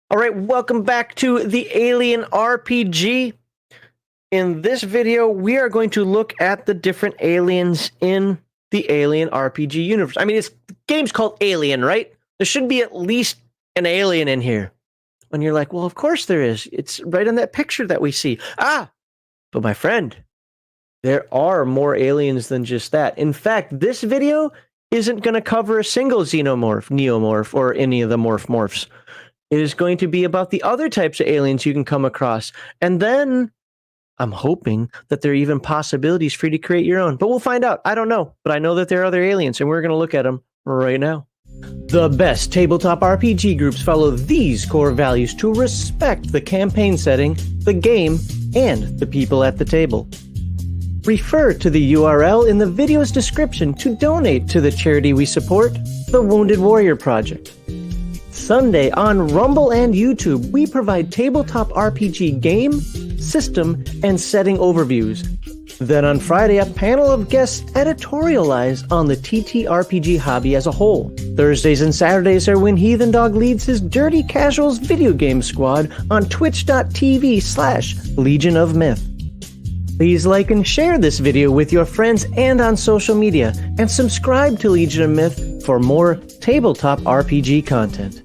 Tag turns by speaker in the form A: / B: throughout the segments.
A: All right, welcome back to the Alien RPG. In this video, we are going to look at the different aliens in the Alien RPG universe. I mean, the game's called Alien, right? There should be at least an alien in here. And you're like, well, of course there is. It's right on that picture that we see. But my friend, there are more aliens than just that. In fact, this video isn't going to cover a single xenomorph, neomorph, or any of the morphs. It is going to be about the other types of aliens you can come across. And then I'm hoping that there are even possibilities for you to create your own. But we'll find out. I don't know. But I know that there are other aliens, and we're going to look at them right now. The best tabletop RPG groups follow these core values to respect the campaign setting, the game, and the people at the table. Refer to the URL in the video's description to donate to the charity we support, the Wounded Warrior Project. Sunday on Rumble and YouTube, we provide tabletop RPG game, system, and setting overviews. Then on Friday, a panel of guests editorialize on the TTRPG hobby as a whole. Thursdays and Saturdays are when Heathen Dog leads his Dirty Casuals video game squad on twitch.tv/legionofmyth. Please like and share this video with your friends and on social media, and subscribe to Legion of Myth for more tabletop RPG content.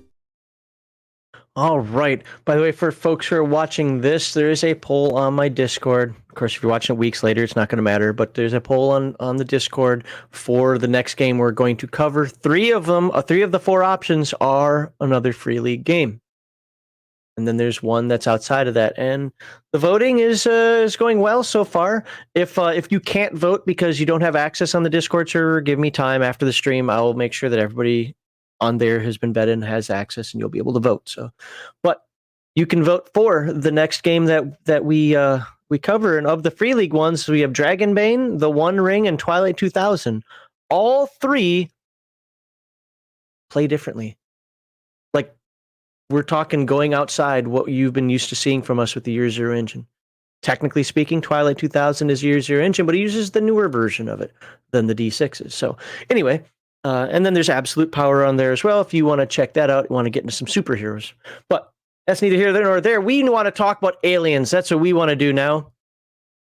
A: All right. By the way, for folks who are watching this, there is a poll on my Discord. Of course, if you're watching it weeks later, it's not going to matter, but there's a poll on the Discord for the next game we're going to cover. Three of the four options are another Free League game. And then there's one that's outside of that. And the voting is going well so far. If you can't vote because you don't have access on the Discord server, give me time after the stream. I'll make sure that everybody on there has been vetted and has access, and you'll be able to vote. So, but you can vote for the next game that we cover. And of the Free League ones, we have Dragonbane, The One Ring, and Twilight 2000. All three play differently. Like, we're talking going outside what you've been used to seeing from us with the Year Zero engine. Technically speaking, Twilight 2000 is Year Zero engine, but it uses the newer version of it than the D6s. So anyway, and then there's Absolute Power on there as well. If you want to check that out, you want to get into some superheroes. But that's neither here nor there. We want to talk about aliens. That's what we want to do now.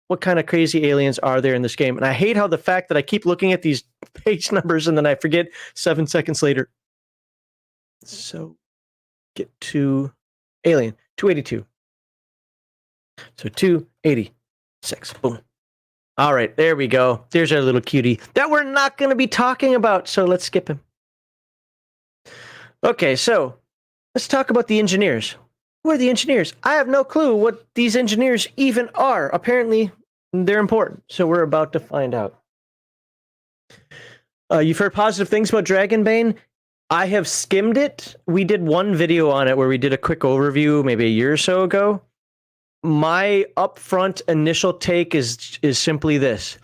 A: What kind of crazy aliens are there in this game? And I hate how the fact that I keep looking at these page numbers and then I forget 7 seconds later. So get to Alien 282. So 286. Boom. All right, there we go. There's our little cutie that we're not going to be talking about, so let's skip him. Okay, so let's talk about the engineers. Who are the engineers? I have no clue what these engineers even are. Apparently, they're important, so we're about to find out. You've heard positive things about Dragonbane. I have skimmed it. We did one video on it where we did a quick overview maybe a year or so ago. My upfront initial take is simply this.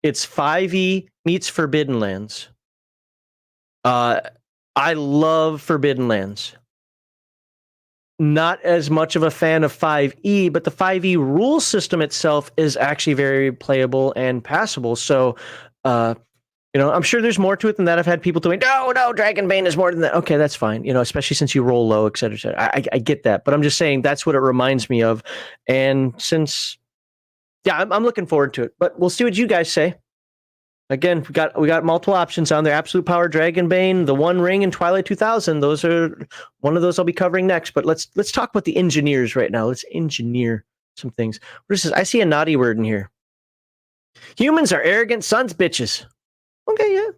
A: It's 5e meets Forbidden Lands. I love Forbidden Lands. Not as much of a fan of 5e, but the 5e rule system itself is actually very playable and passable. So, I'm sure there's more to it than that. I've had people doing, no, Dragonbane is more than that. Okay, that's fine. Especially since you roll low, et cetera, et cetera. I get that, but I'm just saying that's what it reminds me of. And since, I'm looking forward to it. But we'll see what you guys say. Again, we got multiple options on there: Absolute Power, Dragonbane, The One Ring, and Twilight 2000. Those are one of those I'll be covering next. But let's talk about the engineers right now. Let's engineer some things. What is this? I see a naughty word in here. Humans are arrogant sons bitches. Okay, yeah.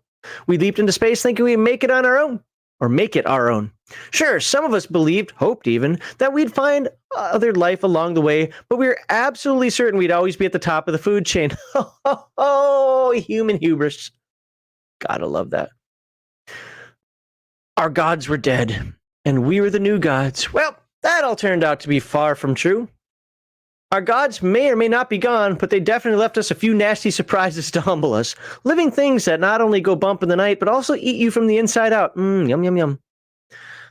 A: We leaped into space thinking we'd make it on our own. Or make it our own. Sure, some of us believed, hoped even, that we'd find other life along the way, but we were absolutely certain we'd always be at the top of the food chain. Oh, human hubris. Gotta love that. Our gods were dead, and we were the new gods. Well, that all turned out to be far from true. Our gods may or may not be gone, but they definitely left us a few nasty surprises to humble us. Living things that not only go bump in the night, but also eat you from the inside out. Yum, yum, yum.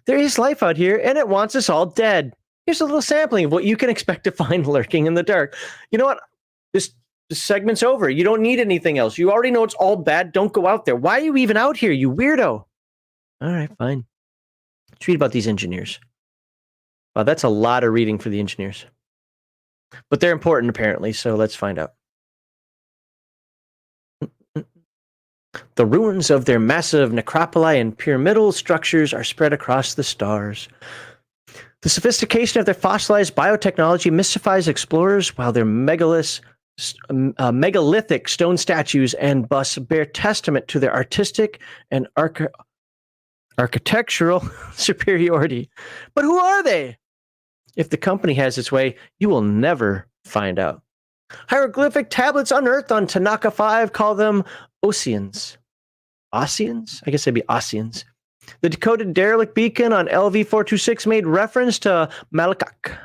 A: There is life out here, and it wants us all dead. Here's a little sampling of what you can expect to find lurking in the dark. You know what? This segment's over. You don't need anything else. You already know it's all bad. Don't go out there. Why are you even out here, you weirdo? All right, fine. Let's read about these engineers. Wow, that's a lot of reading for the engineers. But they're important, apparently, so let's find out. The ruins of their massive necropoli and pyramidal structures are spread across the stars. The sophistication of their fossilized biotechnology mystifies explorers, while their megalithic stone statues and busts bear testament to their artistic and architectural superiority. But who are they? If the company has its way, you will never find out. Hieroglyphic tablets unearthed on Tanaka 5 call them Ossians. Ossians? I guess they'd be Ossians. The decoded derelict beacon on LV-426 made reference to Malakak,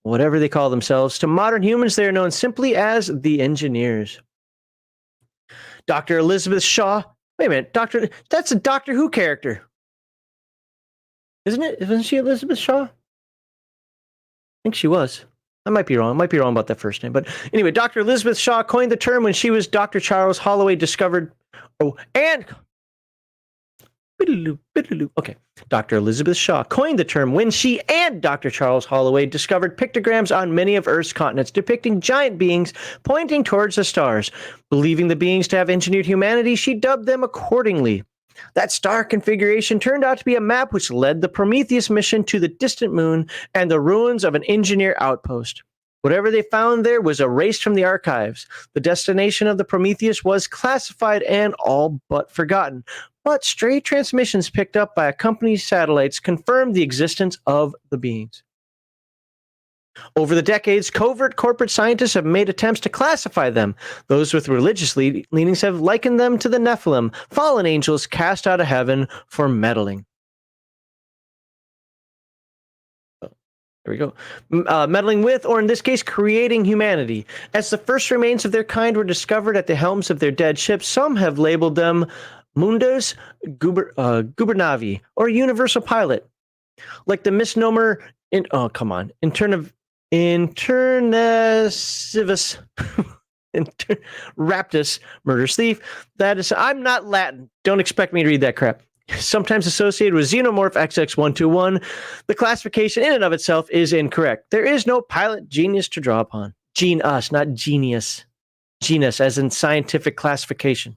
A: whatever they call themselves. To modern humans, they are known simply as the Engineers. Dr. Elizabeth Shaw. Wait a minute, that's a Doctor Who character. Isn't it? Isn't she Elizabeth Shaw? I think she was. I might be wrong. I might be wrong about that first name. But anyway, Dr. Elizabeth Shaw coined the term when she was Dr. Charles Holloway discovered... Okay. Dr. Elizabeth Shaw coined the term when she and Dr. Charles Holloway discovered pictograms on many of Earth's continents depicting giant beings pointing towards the stars. Believing the beings to have engineered humanity, she dubbed them accordingly. That star configuration turned out to be a map which led the Prometheus mission to the distant moon and the ruins of an engineer outpost. Whatever they found there was erased from the archives. The destination of the Prometheus was classified and all but forgotten. But stray transmissions picked up by a company's satellites confirmed the existence of the beings. Over the decades, covert corporate scientists have made attempts to classify them. Those with religious leanings have likened them to the Nephilim, fallen angels cast out of heaven for meddling. There we go. Meddling with, or in this case, creating humanity. As the first remains of their kind were discovered at the helms of their dead ships, some have labeled them Mundus Gubernavi, or Universal Pilot. Like the misnomer Internessivus Raptus, murderous thief. That is, I'm not Latin. Don't expect me to read that crap. Sometimes associated with Xenomorph XX121, the classification in and of itself is incorrect. There is no pilot genius to draw upon. Genus, not genius. Genus, as in scientific classification.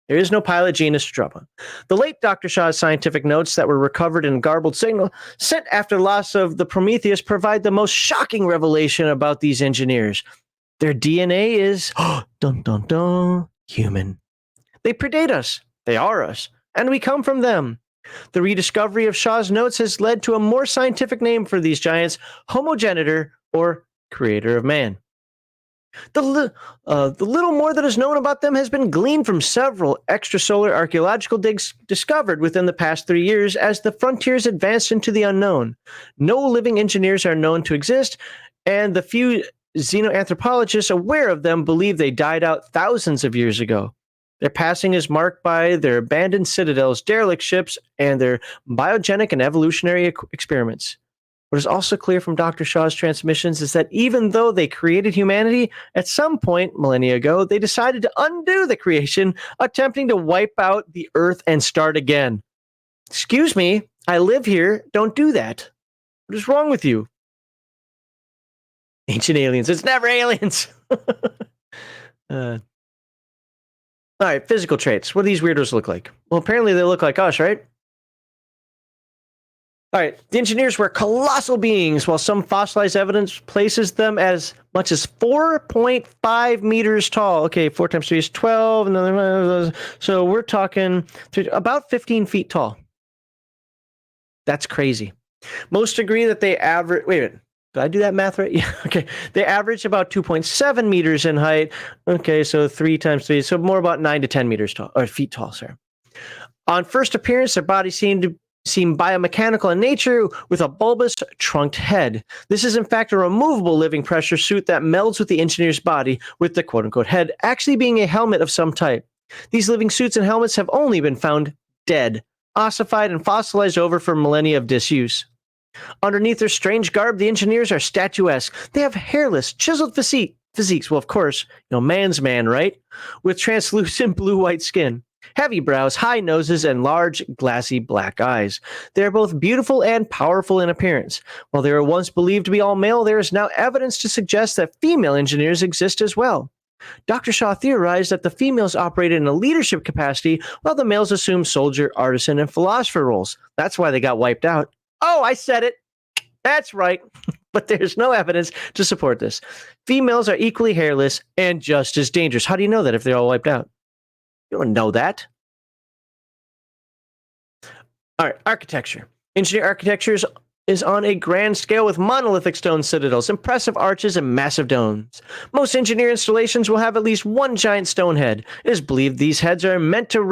A: There is no pilot genus to draw upon. The late Dr. Shaw's scientific notes that were recovered in a garbled signal sent after the loss of the Prometheus provide the most shocking revelation about these engineers. Their DNA is, dun dun dun, human. They predate us. They are us. And we come from them. The rediscovery of Shaw's notes has led to a more scientific name for these giants, Homogenitor, or creator of man. The little more that is known about them has been gleaned from several extrasolar archaeological digs discovered within the past 3 years as the frontiers advanced into the unknown. No living engineers are known to exist, and the few xenoanthropologists aware of them believe they died out thousands of years ago. Their passing is marked by their abandoned citadels, derelict ships, and their biogenic and evolutionary experiments. What is also clear from Dr. Shaw's transmissions is that even though they created humanity, at some point, millennia ago, they decided to undo the creation, attempting to wipe out the Earth and start again. Excuse me, I live here, don't do that. What is wrong with you? Ancient aliens, it's never aliens! All right, physical traits. What do these weirdos look like? Well, apparently they look like us, right? All right, the engineers were colossal beings, while some fossilized evidence places them as much as 4.5 meters tall. Okay, 4 times 3 is 12. So we're talking about 15 feet tall. That's crazy. Most agree that they average... Wait a minute. Did I do that math right? Yeah, okay. They average about 2.7 meters in height. Okay, so 3 times 3, so more about 9 to 10 meters tall, or feet tall, sorry. On first appearance, their bodies seem biomechanical in nature with a bulbous, trunked head. This is in fact a removable living pressure suit that melds with the engineer's body, with the quote-unquote head actually being a helmet of some type. These living suits and helmets have only been found dead, ossified and fossilized over for millennia of disuse. Underneath their strange garb, the engineers are statuesque. They have hairless, chiseled physique, Physiques, well, of course, man's man, right? With translucent blue-white skin, heavy brows, high noses, and large, glassy black eyes. They are both beautiful and powerful in appearance. While they were once believed to be all male, there is now evidence to suggest that female engineers exist as well. Dr. Shaw theorized that the females operated in a leadership capacity while the males assumed soldier, artisan, and philosopher roles. That's why they got wiped out. Oh, I said it. That's right. But there's no evidence to support this. Females are equally hairless and just as dangerous. How do you know that if they're all wiped out? You don't know that. All right, architecture. Engineer architecture is on a grand scale with monolithic stone citadels, impressive arches, and massive domes. Most engineer installations will have at least one giant stone head. It is believed these heads are meant to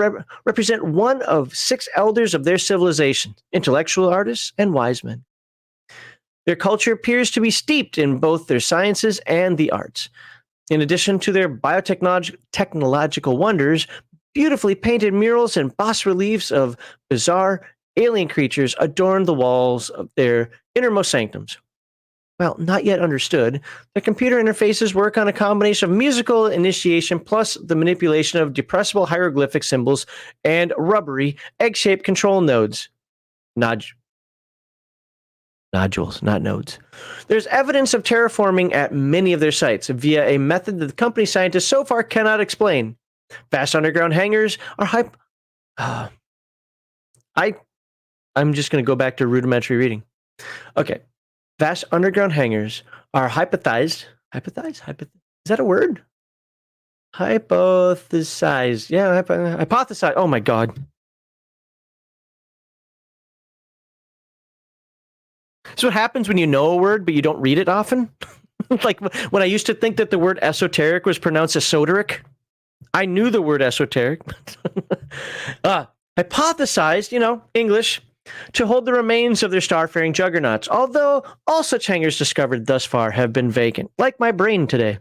A: represent one of 6 elders of their civilization, intellectual artists and wise men. Their culture appears to be steeped in both their sciences and the arts. In addition to their biotechnological wonders, beautifully painted murals and bas-reliefs of bizarre alien creatures adorn the walls of their innermost sanctums. Well, not yet understood, the computer interfaces work on a combination of musical initiation plus the manipulation of depressible hieroglyphic symbols and rubbery, egg-shaped control nodes. Nodules, not nodes. There's evidence of terraforming at many of their sites via a method that the company scientists so far cannot explain. Vast underground hangars are I'm just going to go back to rudimentary reading. Okay. Vast underground hangars are hypothesized. Is that a word? Hypothesized. Yeah, hypothesized. Oh my God. So what happens when you know a word, but you don't read it often? Like when I used to think that the word esoteric was pronounced esoteric. I knew the word esoteric. Hypothesized, English, to hold the remains of their starfaring juggernauts, although all such hangars discovered thus far have been vacant, like my brain today.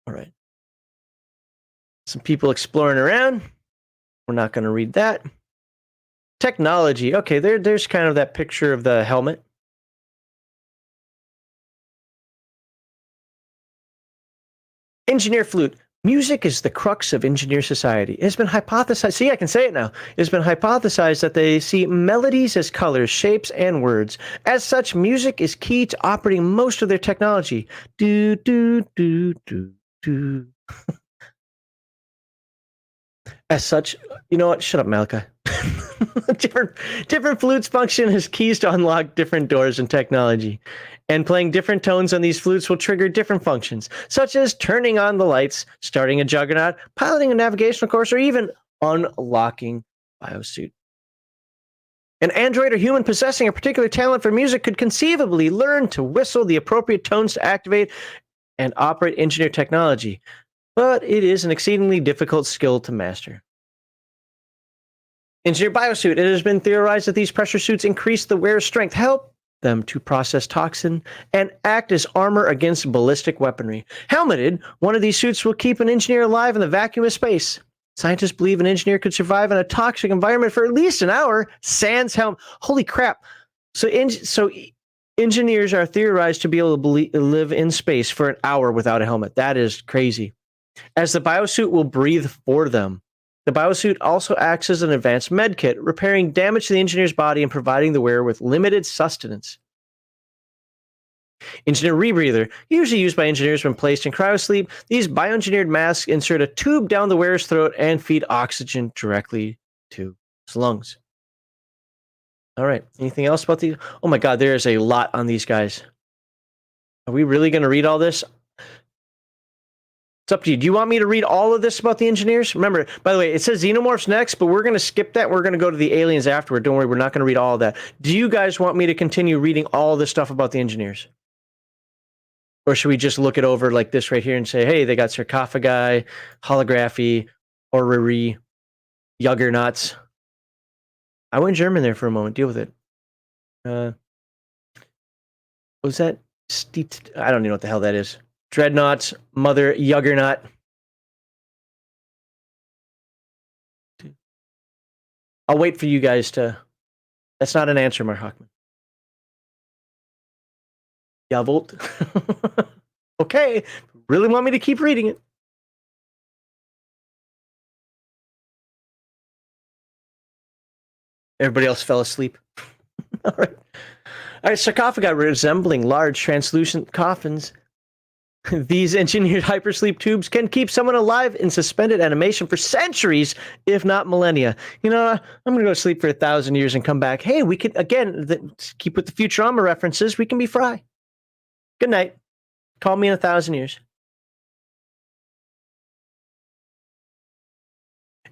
A: All right. Some people exploring around. We're not going to read that. Technology. Okay, there's kind of that picture of the helmet. Engineer flute. Music is the crux of engineer society. It has been hypothesized. See, I can say it now. It has been hypothesized that they see melodies as colors, shapes, and words. As such, music is key to operating most of their technology. Do, do, do, do, do. As such, you know what? Shut up, Malachi. different flutes function as keys to unlock different doors in technology. And playing different tones on these flutes will trigger different functions, such as turning on the lights, starting a juggernaut, piloting a navigational course, or even unlocking biosuit. An android or human possessing a particular talent for music could conceivably learn to whistle the appropriate tones to activate and operate engineer technology, but it is an exceedingly difficult skill to master. Engineer biosuit. It has been theorized that these pressure suits increase the wearer's strength, help them to process toxin, and act as armor against ballistic weaponry. Helmeted, one of these suits will keep an engineer alive in the vacuum of space. Scientists believe an engineer could survive in a toxic environment for at least an hour. Sans helm. Holy crap. So engineers are theorized to be able to live in space for an hour without a helmet. That is crazy. As the biosuit will breathe for them. The biosuit also acts as an advanced medkit, repairing damage to the engineer's body and providing the wearer with limited sustenance. Engineer rebreather, usually used by engineers when placed in cryosleep, these bioengineered masks insert a tube down the wearer's throat and feed oxygen directly to his lungs. All right, anything else about these? Oh my God, there is a lot on these guys. Are we really going to read all this? It's up to you. Do you want me to read all of this about the engineers? Remember, by the way, it says xenomorphs next, but we're going to skip that. We're going to go to the aliens afterward. Don't worry, we're not going to read all of that. Do you guys want me to continue reading all this stuff about the engineers? Or should we just look it over like this right here and say, hey, they got sarcophagi, holography, orrery, juggernauts. I went German there for a moment. Deal with it. What was that? I don't even know what the hell that is. Dreadnoughts, Mother Juggernaut. I'll wait for you guys to... That's not an answer, Mark Hockman. Jawohl. Okay, really want me to keep reading it? Everybody else fell asleep. All right. All right, sarcophagi resembling large translucent coffins. These engineered hypersleep tubes can keep someone alive in suspended animation for centuries, if not millennia. You know, I'm going to go to sleep for 1,000 years and come back. Hey, we could, again, keep with the Futurama references, we can be Fry. Good night. Call me in 1,000 years.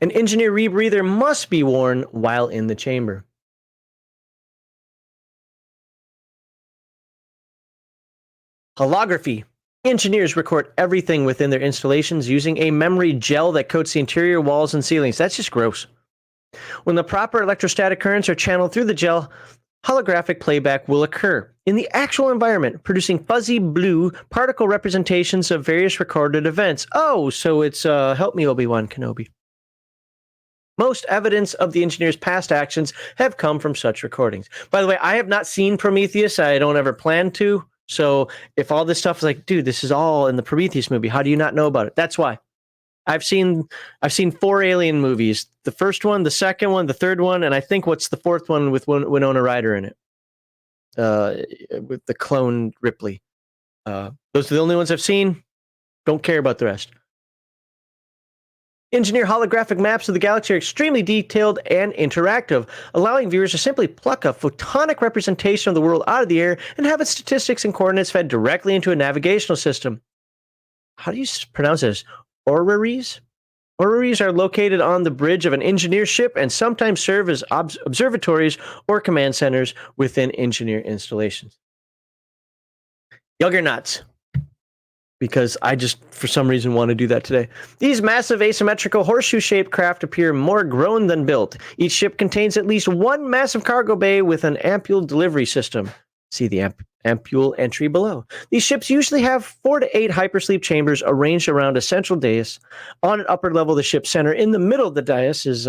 A: An engineer rebreather must be worn while in the chamber. Holography. Engineers record everything within their installations using a memory gel that coats the interior walls and ceilings. That's just gross. When the proper electrostatic currents are channeled through the gel, holographic playback will occur in the actual environment, producing fuzzy blue particle representations of various recorded events. Oh, so it's help me, Obi-Wan Kenobi. Most evidence of the engineer's past actions have come from such recordings. By the way, I have not seen Prometheus. I don't ever plan to. So if all this stuff is like, dude, this is all in the Prometheus movie, how do you not know about it? That's why. I've seen 4 Alien movies. The first one, the second one, the third one, and I think what's the fourth one with Winona Ryder in it, with the clone Ripley. Those are the only ones I've seen. Don't care about the rest. Engineer holographic maps of the galaxy are extremely detailed and interactive, allowing viewers to simply pluck a photonic representation of the world out of the air and have its statistics and coordinates fed directly into a navigational system. How do you pronounce this? Orreries? Orreries are located on the bridge of an engineer ship and sometimes serve as observatories or command centers within engineer installations. Juggernauts. Because I just, for some reason, want to do that today. These massive asymmetrical horseshoe-shaped craft appear more grown than built. Each ship contains at least one massive cargo bay with an ampule delivery system. See the ampule entry below. These ships usually have 4 to 8 hypersleep chambers arranged around a central dais. On an upper level of the ship's center, in the middle of the dais is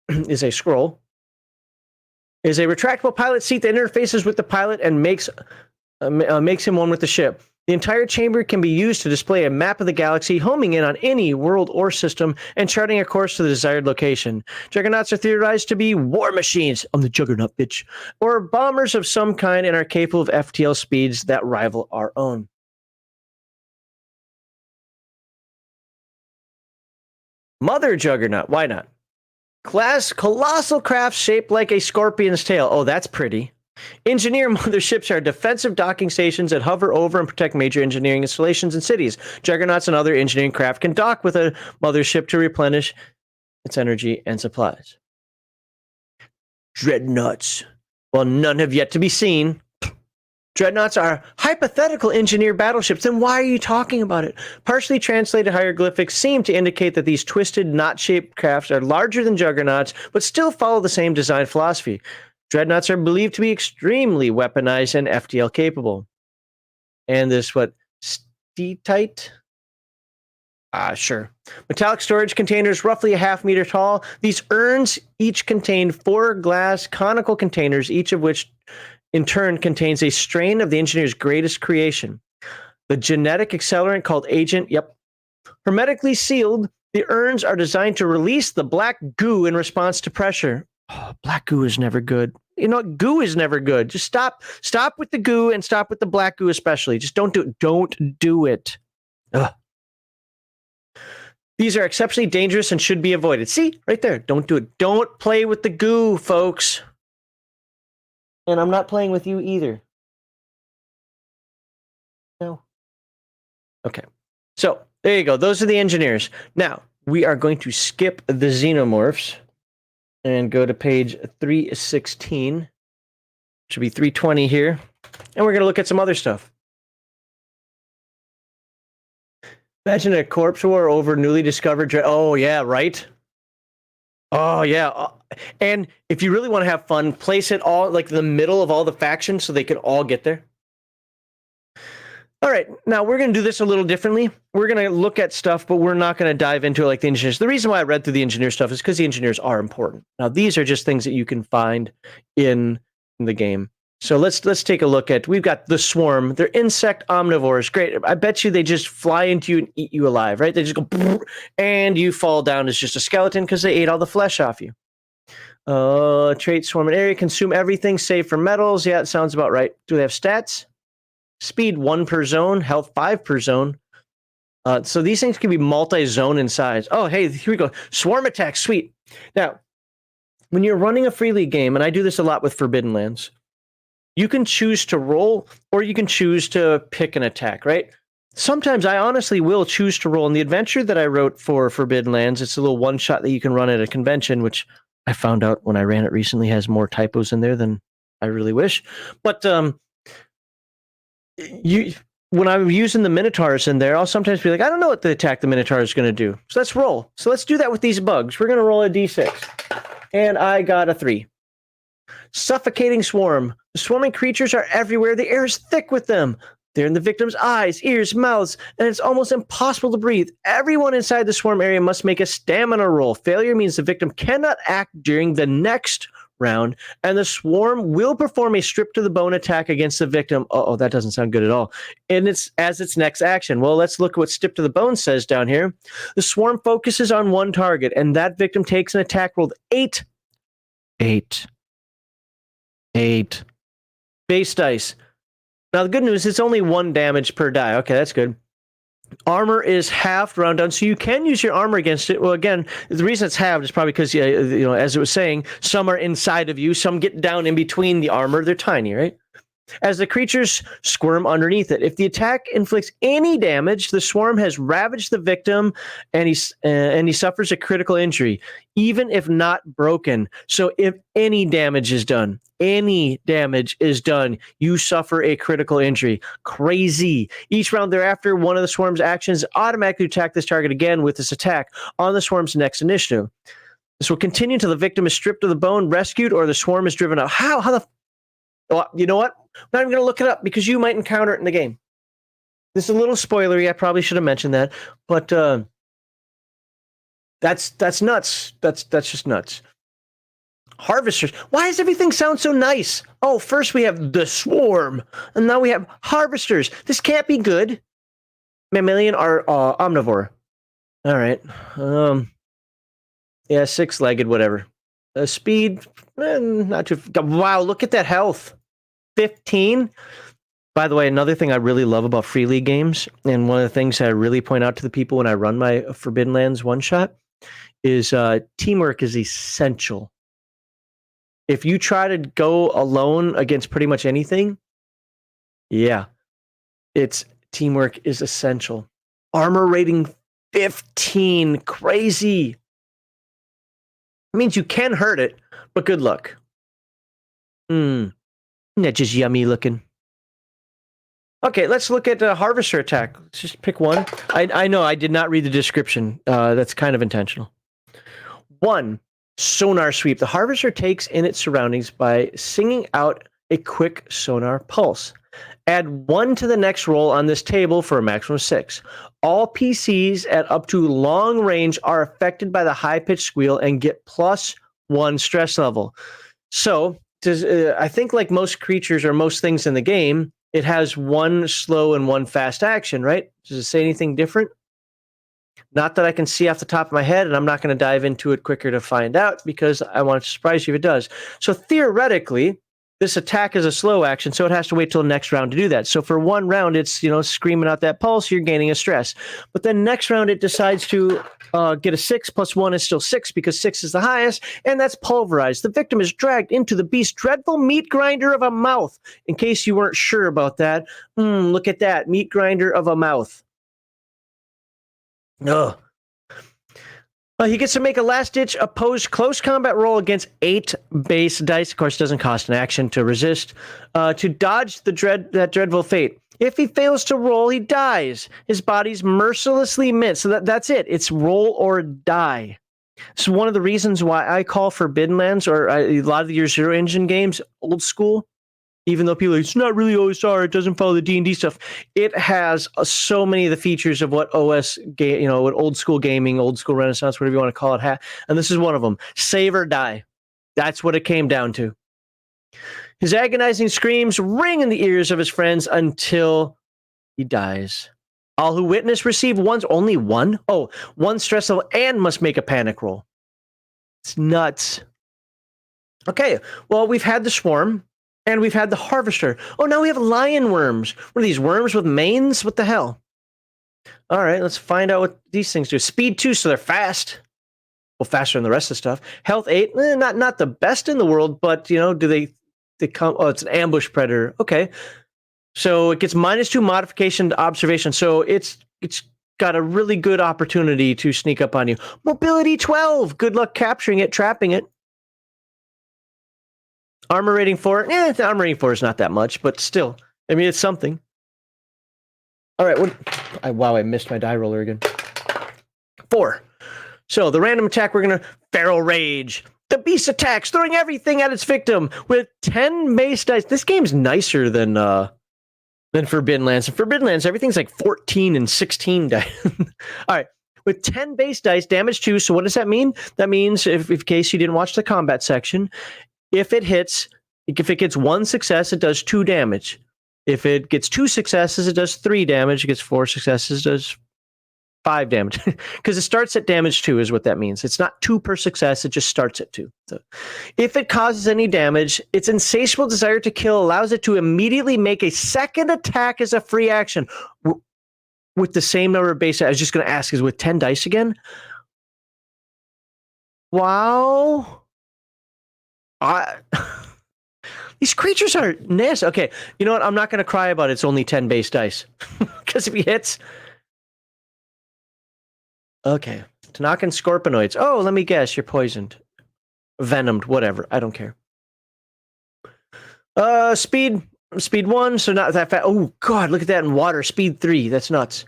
A: is a scroll. Is a retractable pilot seat that interfaces with the pilot and makes him one with the ship. The entire chamber can be used to display a map of the galaxy, homing in on any world or system, and charting a course to the desired location. Juggernauts are theorized to be war machines, I'm the Juggernaut bitch, or bombers of some kind and are capable of FTL speeds that rival our own. Mother Juggernaut, why not? Colossal craft shaped like a scorpion's tail. Oh, that's pretty. Engineer motherships are defensive docking stations that hover over and protect major engineering installations in cities. Juggernauts and other engineering craft can dock with a mothership to replenish its energy and supplies. Dreadnoughts. Well, none have yet to be seen. Dreadnoughts are hypothetical engineer battleships. Then why are you talking about it? Partially translated hieroglyphics seem to indicate that these twisted, knot-shaped crafts are larger than juggernauts, but still follow the same design philosophy. Dreadnoughts are believed to be extremely weaponized and FTL capable. And this, steatite? Sure. Metallic storage containers roughly a half-meter tall. These urns each contain 4 glass conical containers, each of which in turn contains a strain of the engineer's greatest creation. The genetic accelerant called Agent, hermetically sealed, the urns are designed to release the black goo in response to pressure. Oh, black goo is never good. You know, goo is never good. Just stop with the goo and stop with the black goo especially. Just don't do it. Don't do it. Ugh. These are exceptionally dangerous and should be avoided. See, right there. Don't do it. Don't play with the goo, folks. And I'm not playing with you either. No. Okay. So, there you go. Those are the engineers. Now, we are going to skip the xenomorphs and go to page 316. Should be 320 here. And we're going to look at some other stuff. Imagine a corpse war over newly discovered... Oh, yeah, right? Oh, yeah. And if you really want to have fun, place it all like in the middle of all the factions so they can all get there. All right, now we're going to do this a little differently. We're going to look at stuff, but we're not going to dive into it like the engineers. The reason why I read through the engineer stuff is because the engineers are important. Now, these are just things that you can find in the game. So let's take a look at, we've got the swarm. They're insect omnivores. Great. I bet you they just fly into you and eat you alive, right? They just go, and you fall down as just a skeleton because they ate all the flesh off you. Trait, swarm and area, consume everything save for metals. Yeah, it sounds about right. Do they have stats? Speed 1 per zone, health 5 per zone. So these things can be multi-zone in size. Oh, hey, here we go. Swarm attack, sweet. Now, when you're running a free league game, and I do this a lot with Forbidden Lands, you can choose to roll or you can choose to pick an attack, right? Sometimes I honestly will choose to roll. In the adventure that I wrote for Forbidden Lands, it's a little one-shot that you can run at a convention, which I found out when I ran it recently has more typos in there than I really wish. But when I'm using the Minotaurs in there, I'll sometimes be like, I don't know what the attack the Minotaur is going to do. So let's roll. So let's do that with these bugs. We're going to roll a d6. And I got a 3. Suffocating swarm. The swarming creatures are everywhere. The air is thick with them. They're in the victim's eyes, ears, mouths, and it's almost impossible to breathe. Everyone inside the swarm area must make a stamina roll. Failure means the victim cannot act during the next round, and the swarm will perform a strip to the bone attack against the victim. Oh, that doesn't sound good at all. And it's as its next action. Well, let's look at what strip to the bone says down here. The swarm focuses on one target, and that victim takes an attack rolled 8 base dice. Now, the good news is it's only 1 damage per die. Okay, that's good. Armor is halved round down, so you can use your armor against it. Well, again, the reason it's halved is probably because, as it was saying, some are inside of you, some get down in between the armor. They're tiny, right? As the creatures squirm underneath it. If the attack inflicts any damage, the swarm has ravaged the victim, and he suffers a critical injury, even if not broken. So if any damage is done, you suffer a critical injury. Crazy. Each round thereafter, one of the swarm's actions automatically attack this target again with this attack on the swarm's next initiative. This will continue until the victim is stripped to the bone, rescued, or the swarm is driven out. How the... Well, you know what? I'm not even going to look it up because you might encounter it in the game. This is a little spoilery. I probably should have mentioned that, but that's nuts. That's just nuts. Harvesters. Why does everything sound so nice? Oh, first we have the swarm, and now we have harvesters. This can't be good. Mammalian or omnivore. All right. Yeah, 6-legged, whatever. Speed, not too. Wow, look at that health. 15. By the way, another thing I really love about free league games, and one of the things I really point out to the people when I run my Forbidden Lands one-shot, is teamwork is essential. If you try to go alone against pretty much anything, yeah, teamwork is essential. Armor rating 15. Crazy. It means you can hurt it, but good luck. That's just yummy looking. Okay, let's look at Harvester attack. Let's just pick one. I know I did not read the description. That's kind of intentional. 1, sonar sweep. The Harvester takes in its surroundings by singing out a quick sonar pulse. Add 1 to the next roll on this table for a maximum of 6. All PCs at up to long range are affected by the high-pitched squeal and get +1 stress level. So, I think like most creatures or most things in the game, it has 1 slow and 1 fast action, right? Does it say anything different? Not that I can see off the top of my head, and I'm not going to dive into it quicker to find out because I want to surprise you if it does. So theoretically, this attack is a slow action, so it has to wait till the next round to do that. So for 1 round, it's screaming out that pulse, you're gaining a stress. But then next round, it decides to get a 6 + 1 is still 6 because 6 is the highest, and that's pulverized. The victim is dragged into the beast's dreadful meat grinder of a mouth. In case you weren't sure about that, look at that, meat grinder of a mouth. Ugh. He gets to make a last-ditch opposed close combat roll against 8 base dice. Of course, it doesn't cost an action to resist, to dodge that dreadful fate. If he fails to roll, he dies. His body's mercilessly minced. So that's it. It's roll or die. So one of the reasons why I call Forbidden Lands or a lot of the Year Zero Engine games old school, even though people are like, it's not really OSR, it doesn't follow the D&D stuff. It has so many of the features of what what old school gaming, old school Renaissance, whatever you want to call it, and this is one of them. Save or die. That's what it came down to. His agonizing screams ring in the ears of his friends until he dies. All who witness receive only one? Oh, one stress level and must make a panic roll. It's nuts. Okay, well, we've had the swarm and we've had the harvester. Oh, now we have lion worms. What are these, worms with manes? What the hell? All right, let's find out what these things do. Speed 2, so they're fast. Well, faster than the rest of the stuff. Health 8, not the best in the world, but do they come? Oh, it's an ambush predator. Okay, so it gets -2 modification to observation. So it's got a really good opportunity to sneak up on you. Mobility 12. Good luck capturing it, trapping it. Armor rating 4. The armor rating 4 is not that much, but still, I mean, it's something. All right, wow, I missed my die roller again. 4. So the random attack, we're gonna feral rage. The beast attacks, throwing everything at its victim with 10 base dice. This game's nicer than Forbidden Lands. In Forbidden Lands, everything's like 14 and 16 dice. All right, with 10 base dice, damage 2. So what does that mean? That means, if in case you didn't watch the combat section, if it gets 1 success, it does 2 damage. If it gets 2 successes, it does 3 damage. It gets 4 successes, it does 5 damage. Because it starts at damage 2 is what that means. It's not 2 per success, it just starts at 2. So if it causes any damage, its insatiable desire to kill allows it to immediately make a second attack as a free action with the same number of base. I was just going to ask, is with 10 dice again? Wow. These creatures are nasty. Okay, you know what? I'm not going to cry about it's only 10 base dice. Because if he hits... Okay. Tanaka and Scorpionoids. Oh, let me guess. You're poisoned. Venomed. Whatever. I don't care. Speed 1, so not that fast. Oh, God, look at that in water. Speed 3. That's nuts.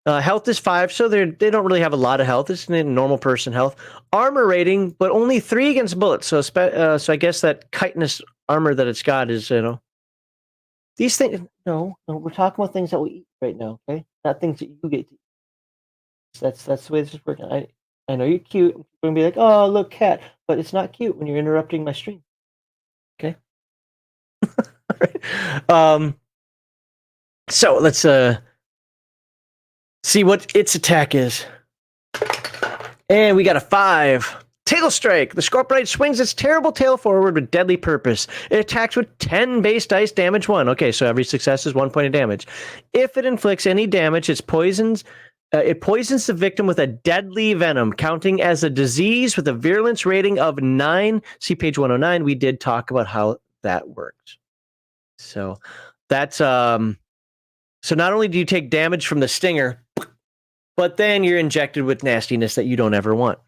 A: Health is 5, so they don't really have a lot of health. It's a normal person health. Armor rating, but only 3 against bullets. So I guess that chitinous armor that it's got is, these things. No, we're talking about things that we eat right now, okay? Not things that you get to eat. That's the way this is working. I know you're cute. You're gonna be like, oh, look, cat, but it's not cute when you're interrupting my stream. Okay. All right. So let's see what its attack is. And we got a 5. Tail strike. The Scorpionite swings its terrible tail forward with deadly purpose. It attacks with 10 base dice, damage 1. Okay, so every success is 1 point of damage. If it inflicts any damage, it poisons the victim with a deadly venom, counting as a disease with a virulence rating of 9. See page 109. We did talk about how that works. So that's so not only do you take damage from the stinger, but then you're injected with nastiness that you don't ever want.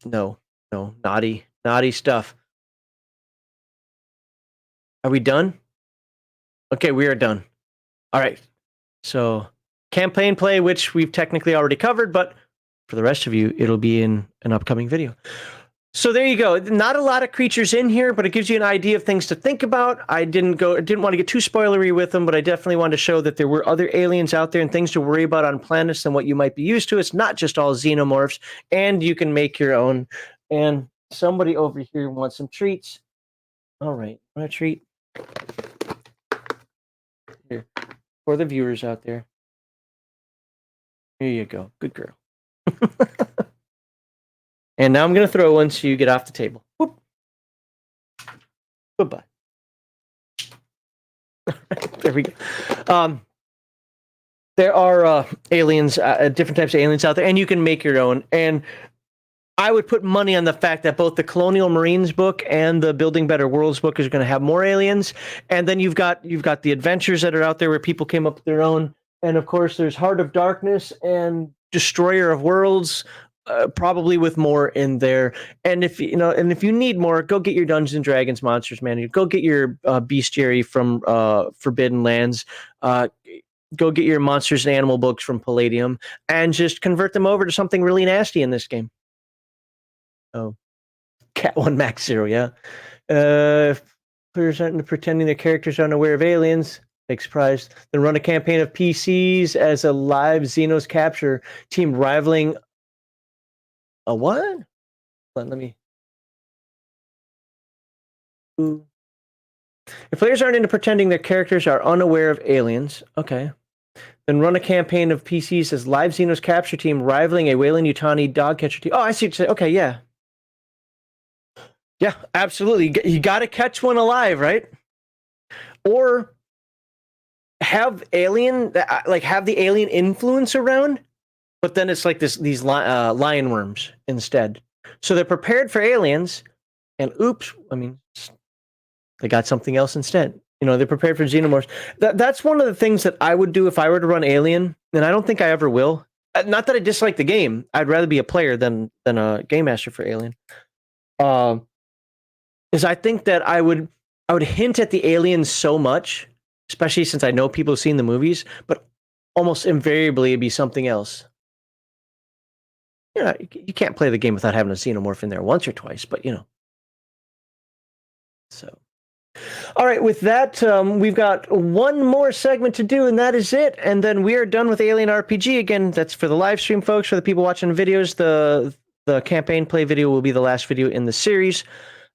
A: No, naughty stuff. Are we done? Okay, we are done. All right. So campaign play, which we've technically already covered, but for the rest of you, it'll be in an upcoming video. So there you go. Not a lot of creatures in here, but it gives you an idea of things to think about. I didn't want to get too spoilery with them, but I definitely wanted to show that there were other aliens out there and things to worry about on planets than what you might be used to. It's not just all xenomorphs, and you can make your own. And somebody over here wants some treats. All right, want a treat? Here, for the viewers out there. Here you go. Good girl. And now I'm going to throw one so you get off the table. Whoop. Goodbye. There we go. There are aliens, different types of aliens out there, and you can make your own. And I would put money on the fact that both the Colonial Marines book and the Building Better Worlds book is going to have more aliens. And then you've got the adventures that are out there where people came up with their own. And of course, there's Heart of Darkness and Destroyer of Worlds. Probably with more in there, and if you need more, go get your Dungeons and Dragons monsters manual. Go get your bestiary from Forbidden Lands. Go get your monsters and animal books from Palladium, and just convert them over to something really nasty in this game. Oh, Cat 1 Max 0, yeah. Players aren't pretending their characters are unaware of aliens. Big surprise. Then run a campaign of PCs as a live Xenos capture team rivaling. A what? Let me. Ooh. If players aren't into pretending their characters are unaware of aliens, okay, then run a campaign of PCs as live Xenos capture team rivaling a Weyland-Yutani dog catcher team. Oh, I see what you're saying. Okay, yeah. Yeah, absolutely. You got to catch one alive, right? Or have alien, like have the alien influence around, but then it's like these lion worms instead. So they're prepared for aliens, and oops, I mean, they got something else instead. You know, they're prepared for xenomorphs. That's one of the things that I would do if I were to run Alien, and I don't think I ever will. Not that I dislike the game. I'd rather be a player than a game master for Alien. Is I think that I would hint at the aliens so much, especially since I know people have seen the movies, but almost invariably it'd be something else. You know, you can't play the game without having a xenomorph in there once or twice, but you know. So. All right, with that, we've got one more segment to do, and that is it. And then we are done with Alien RPG. Again, that's for the live stream folks. For the people watching videos, the campaign play video will be the last video in the series.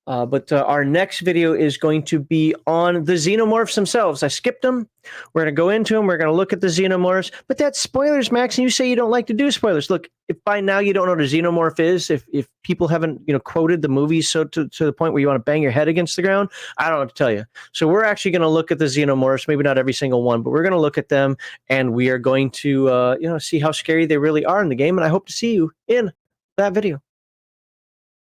A: But our next video is going to be on the xenomorphs themselves. I skipped them. We're going to go into them. We're going to look at the xenomorphs. But that's spoilers, Max, and you say you don't like to do spoilers. Look, if by now you don't know what a xenomorph is, if people haven't quoted the movies so to the point where you want to bang your head against the ground, I don't know what to tell you. So we're actually going to look at the xenomorphs, maybe not every single one, but we're going to look at them, and we are going to see how scary they really are in the game, and I hope to see you in that video.